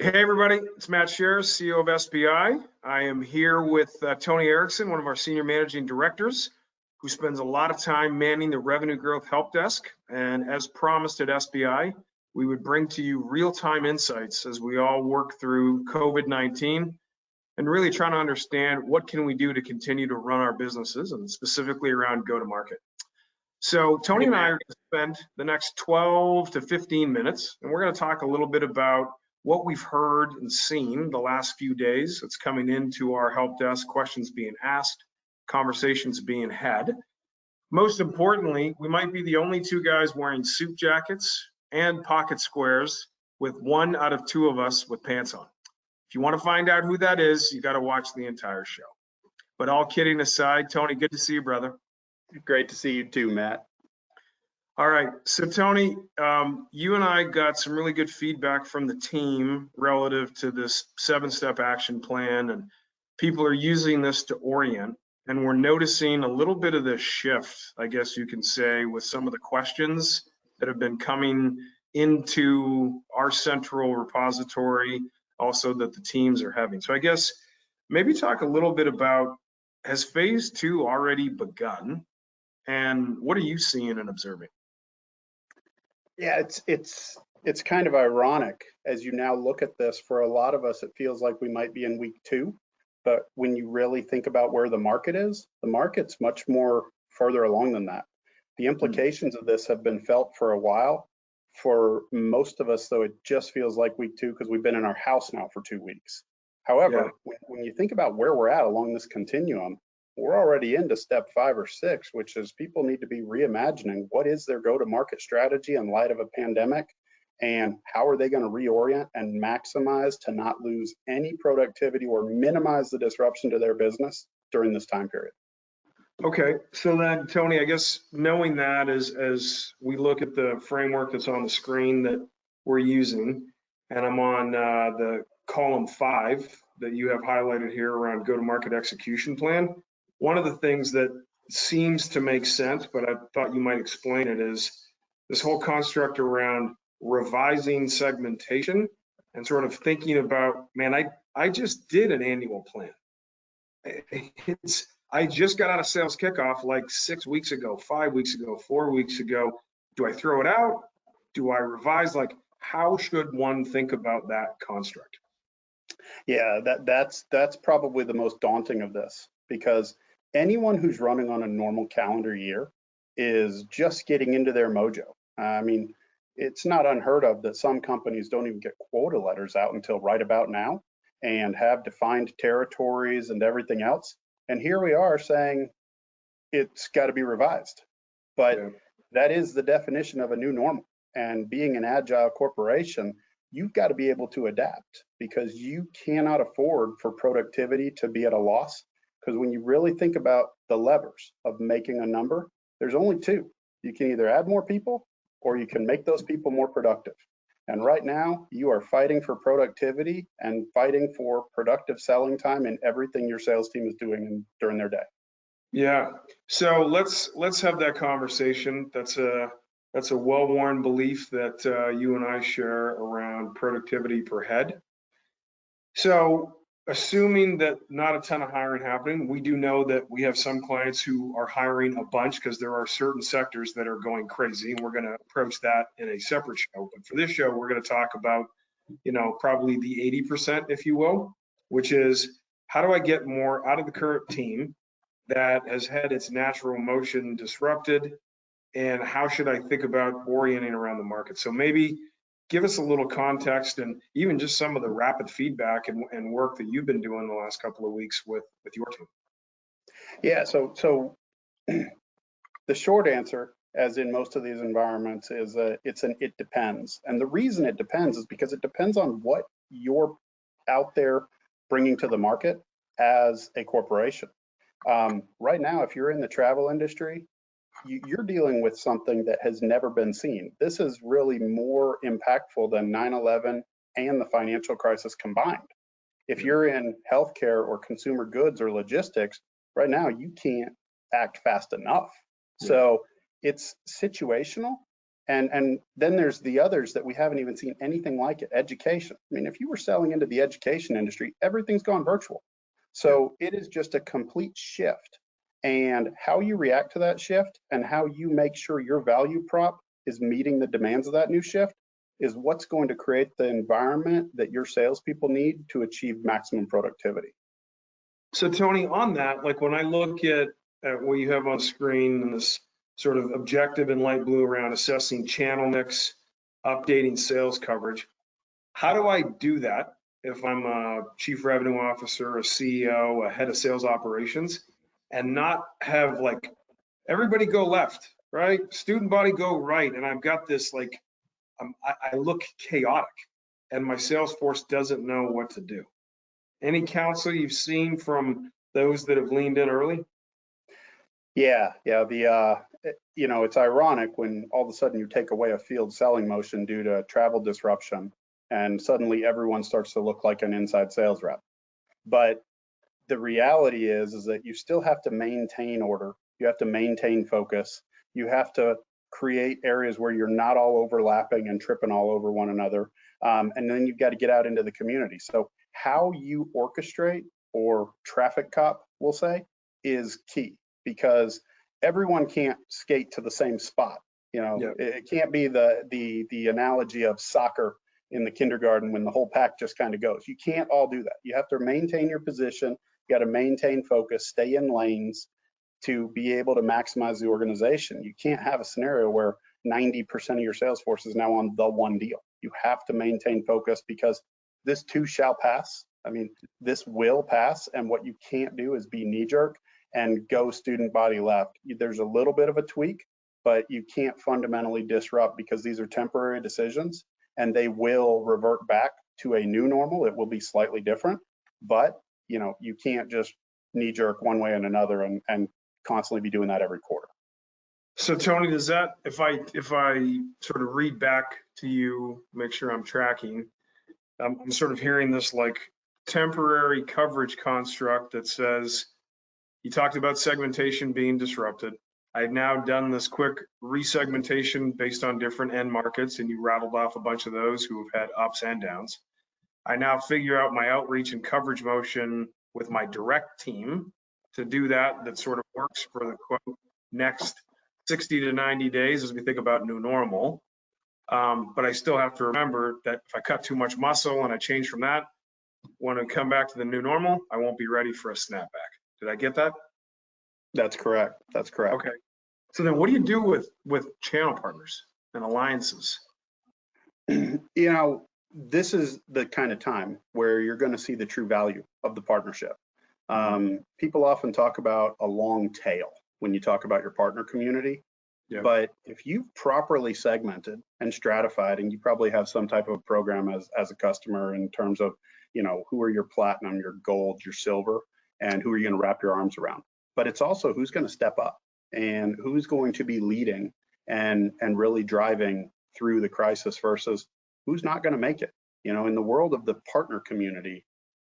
Hey everybody, it's Matt Scherr, CEO of SBI. I am here with Tony Erickson, one of our senior managing directors, who spends a lot of time manning the revenue growth help desk. And as promised at SBI, we would bring to you real-time insights as we all work through COVID-19 and really trying to understand what can we do to continue to run our businesses, and specifically around go-to-market. So Tony and I are going to spend the next 12 to 15 minutes, and we're going to talk a little bit about what we've heard and seen the last few days that's coming into our help desk, questions being asked, conversations being had. Most importantly, we might be the only two guys wearing suit jackets and pocket squares, with one out of two of us with pants on. If you want to find out who that is, you got to watch the entire show. But all kidding aside, Tony, good to see you, brother. Great to see you too, Matt. All right, so Tony, you and I got some really good feedback from the team relative to this 7-step action plan, and people are using this to orient, and we're noticing a little bit of this shift, I guess you can say, with some of the questions that have been coming into our central repository, also that the teams are having. So I guess maybe talk a little bit about, has phase 2 already begun, and what are you seeing and observing? Yeah, it's kind of ironic as you now look at this. For a lot of us, it feels like we might be in week 2, but when you really think about where the market is, the market's much more further along than that. The implications of this have been felt for a while. For most of us, though, it just feels like week 2 because we've been in our house now for 2 weeks. However, when you think about where we're at along this continuum, we're already into step 5 or 6, which is people need to be reimagining what is their go-to-market strategy in light of a pandemic, and how are they going to reorient and maximize to not lose any productivity or minimize the disruption to their business during this time period. Okay, so then Tony, I guess knowing that as we look at the framework that's on the screen that we're using, and I'm on the column 5 that you have highlighted here around go-to-market execution plan. One of the things that seems to make sense, but I thought you might explain it, is this whole construct around revising segmentation and sort of thinking about, man, I just did an annual plan. I just got out of sales kickoff like 6 weeks ago, 5 weeks ago, 4 weeks ago. Do I throw it out? Do I revise? Like, how should one think about that construct? Yeah, that's probably the most daunting of this, because anyone who's running on a normal calendar year is just getting into their mojo. I mean, it's not unheard of that some companies don't even get quota letters out until right about now and have defined territories and everything else. And here we are saying it's got to be revised. But that is the definition of a new normal. And being an agile corporation, you've got to be able to adapt, because you cannot afford for productivity to be at a loss. Because when you really think about the levers of making a number, there's only 2. You can either add more people or you can make those people more productive. And right now, you are fighting for productivity and fighting for productive selling time in everything your sales team is doing during their day. Yeah. So let's have that conversation. That's a well-worn belief that you and I share around productivity per head. So assuming that not a ton of hiring happening, we do know that we have some clients who are hiring a bunch because there are certain sectors that are going crazy, and we're going to approach that in a separate show. But for this show, we're going to talk about, probably the 80%, if you will, which is, how do I get more out of the current team that has had its natural motion disrupted, and how should I think about orienting around the market? So maybe give us a little context, and even just some of the rapid feedback and work that you've been doing the last couple of weeks with your team. Yeah, so the short answer, as in most of these environments, is it depends. And the reason it depends is because it depends on what you're out there bringing to the market as a corporation. Right now, if you're in the travel industry, you're dealing with something that has never been seen. This is really more impactful than 9/11 and the financial crisis combined. If you're in healthcare or consumer goods or logistics, right now you can't act fast enough. So it's situational, And then there's the others that we haven't even seen anything like it. Education. I mean, if you were selling into the education industry, everything's gone virtual. So it is just a complete shift. And how you react to that shift and how you make sure your value prop is meeting the demands of that new shift is what's going to create the environment that your salespeople need to achieve maximum productivity. So Tony, on that, like when I look at what you have on screen and this sort of objective in light blue around assessing channel mix, updating sales coverage, how do I do that if I'm a chief revenue officer, a CEO, a head of sales operations, and not have like everybody go left, right? Student body go right. And I've got this like, I look chaotic and my sales force doesn't know what to do. Any counsel you've seen from those that have leaned in early? Yeah. It's ironic when all of a sudden you take away a field selling motion due to travel disruption and suddenly everyone starts to look like an inside sales rep. But the reality is that you still have to maintain order. You have to maintain focus. You have to create areas where you're not all overlapping and tripping all over one another. And then you've got to get out into the community. So how you orchestrate or traffic cop, we'll say, is key, because everyone can't skate to the same spot. It can't be the analogy of soccer in the kindergarten when the whole pack just kind of goes. You can't all do that. You have to maintain your position. You got to maintain focus, stay in lanes to be able to maximize the organization. You can't have a scenario where 90% of your sales force is now on the one deal. You have to maintain focus because this too shall pass. I mean, this will pass. And what you can't do is be knee jerk and go student body left. There's a little bit of a tweak, but you can't fundamentally disrupt because these are temporary decisions and they will revert back to a new normal. It will be slightly different, but you can't just knee jerk one way and another and constantly be doing that every quarter. So Tony, does that, if I sort of read back to you, make sure I'm tracking, I'm sort of hearing this like temporary coverage construct that says, you talked about segmentation being disrupted. I've now done this quick resegmentation based on different end markets, and you rattled off a bunch of those who have had ups and downs. I now figure out my outreach and coverage motion with my direct team to do that sort of works for the quote next 60 to 90 days as we think about new normal. But I still have to remember that if I cut too much muscle and I change from that, when I come back to the new normal, I won't be ready for a snapback. Did I get that? That's correct. That's correct. Okay. So then what do you do with channel partners and alliances? This is the kind of time where you're going to see the true value of the partnership. People often talk about a long tail when you talk about your partner community. Yep. But if you've properly segmented and stratified, and you probably have some type of program as a customer in terms of, who are your platinum, your gold, your silver, and who are you going to wrap your arms around. But it's also who's going to step up and who's going to be leading and really driving through the crisis versus who's not going to make it. In the world of the partner community,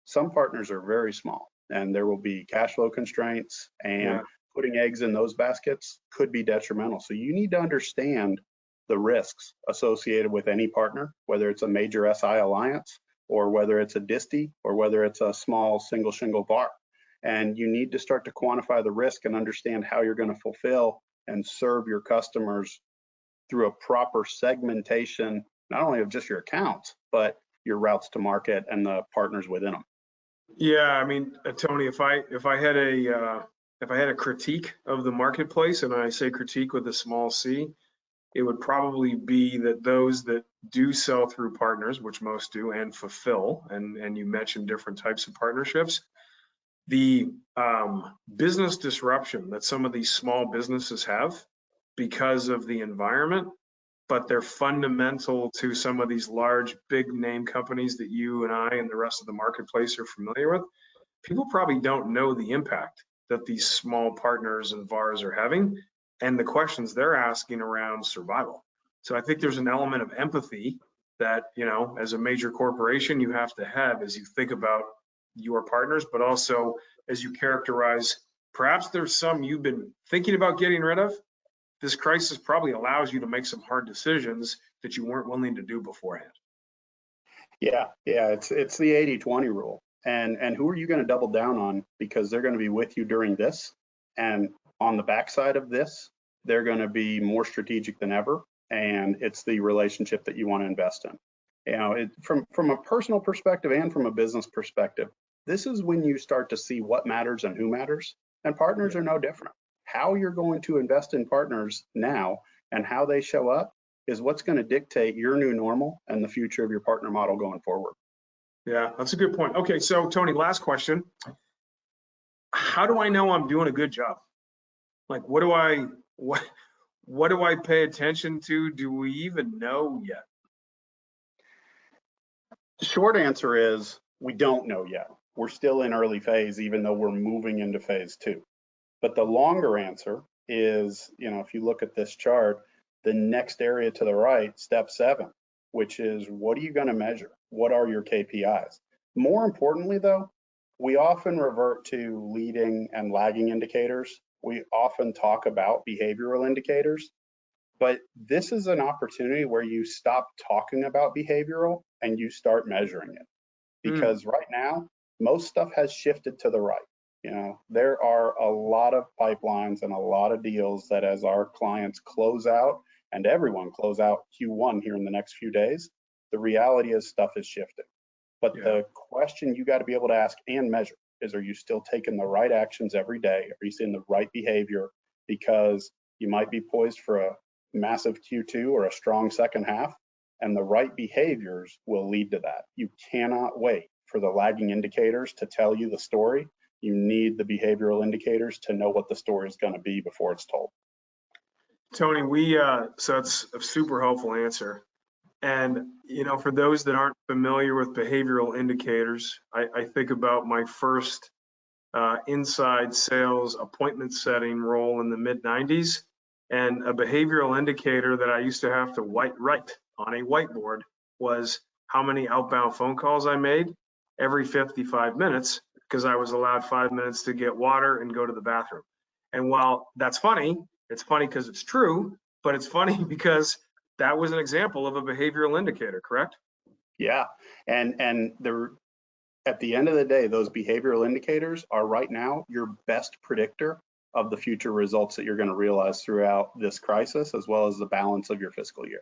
some partners are very small and there will be cash flow constraints, and putting eggs in those baskets could be detrimental. So you need to understand the risks associated with any partner, whether it's a major SI alliance or whether it's a disty or whether it's a small single shingle VAR. And you need to start to quantify the risk and understand how you're going to fulfill and serve your customers through a proper segmentation, not only of just your accounts, but your routes to market and the partners within them. Yeah, I mean, Tony, if I had a critique of the marketplace, and I say critique with a small c, it would probably be that those that do sell through partners, which most do, and fulfill, and you mentioned different types of partnerships, the business disruption that some of these small businesses have because of the environment, but they're fundamental to some of these large, big name companies that you and I and the rest of the marketplace are familiar with. People probably don't know the impact that these small partners and VARs are having and the questions they're asking around survival. So I think there's an element of empathy that, as a major corporation, you have to have as you think about your partners, but also as you characterize, perhaps there's some you've been thinking about getting rid of, this crisis probably allows you to make some hard decisions that you weren't willing to do beforehand. Yeah, it's the 80-20 rule. And who are you going to double down on, because they're going to be with you during this, and on the backside of this, they're going to be more strategic than ever, and it's the relationship that you want to invest in. You know, from a personal perspective and from a business perspective, this is when you start to see what matters and who matters, and partners are no different. How you're going to invest in partners now and how they show up is what's going to dictate your new normal and the future of your partner model going forward. Yeah, that's a good point. Okay, so Tony, last question. How do I know I'm doing a good job? Like, what do I pay attention to? Do we even know yet? The short answer is we don't know yet. We're still in early phase, even though we're moving into phase 2. But the longer answer is, you know, if you look at this chart, the next area to the right, step 7, which is, what are you going to measure? What are your KPIs? More importantly, though, we often revert to leading and lagging indicators. We often talk about behavioral indicators, but this is an opportunity where you stop talking about behavioral and you start measuring it. Because right now, most stuff has shifted to the right. You know, there are a lot of pipelines and a lot of deals that, as our clients close out, and everyone close out Q1 here in the next few days, the reality is stuff is shifting. But the question you got to be able to ask and measure is, are you still taking the right actions every day? Are you seeing the right behavior? Because you might be poised for a massive Q2 or a strong second half, and the right behaviors will lead to that. You cannot wait for the lagging indicators to tell you the story. You need the behavioral indicators to know what the story is going to be before it's told. Tony, so that's a super helpful answer. And, you know, for those that aren't familiar with behavioral indicators, I think about my first inside sales appointment setting role in the mid-90s. And a behavioral indicator that I used to have to write on a whiteboard was how many outbound phone calls I made every 55 minutes, because I was allowed 5 minutes to get water and go to the bathroom. And while that's funny, it's funny because it's true, but it's funny because that was an example of a behavioral indicator, correct? Yeah, and at the end of the day, those behavioral indicators are right now your best predictor of the future results that you're going to realize throughout this crisis, as well as the balance of your fiscal year.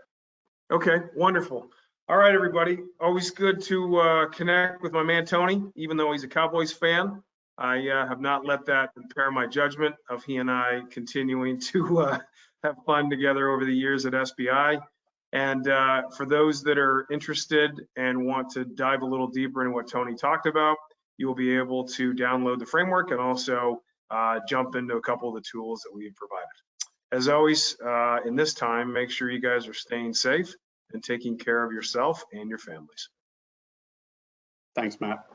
Okay, wonderful. All right, everybody. Always good to connect with my man Tony, even though he's a Cowboys fan. I have not let that impair my judgment of he and I continuing to have fun together over the years at SBI. And for those that are interested and want to dive a little deeper into what Tony talked about, you will be able to download the framework and also jump into a couple of the tools that we've provided. As always, in this time, make sure you guys are staying safe and taking care of yourself and your families. Thanks, Matt.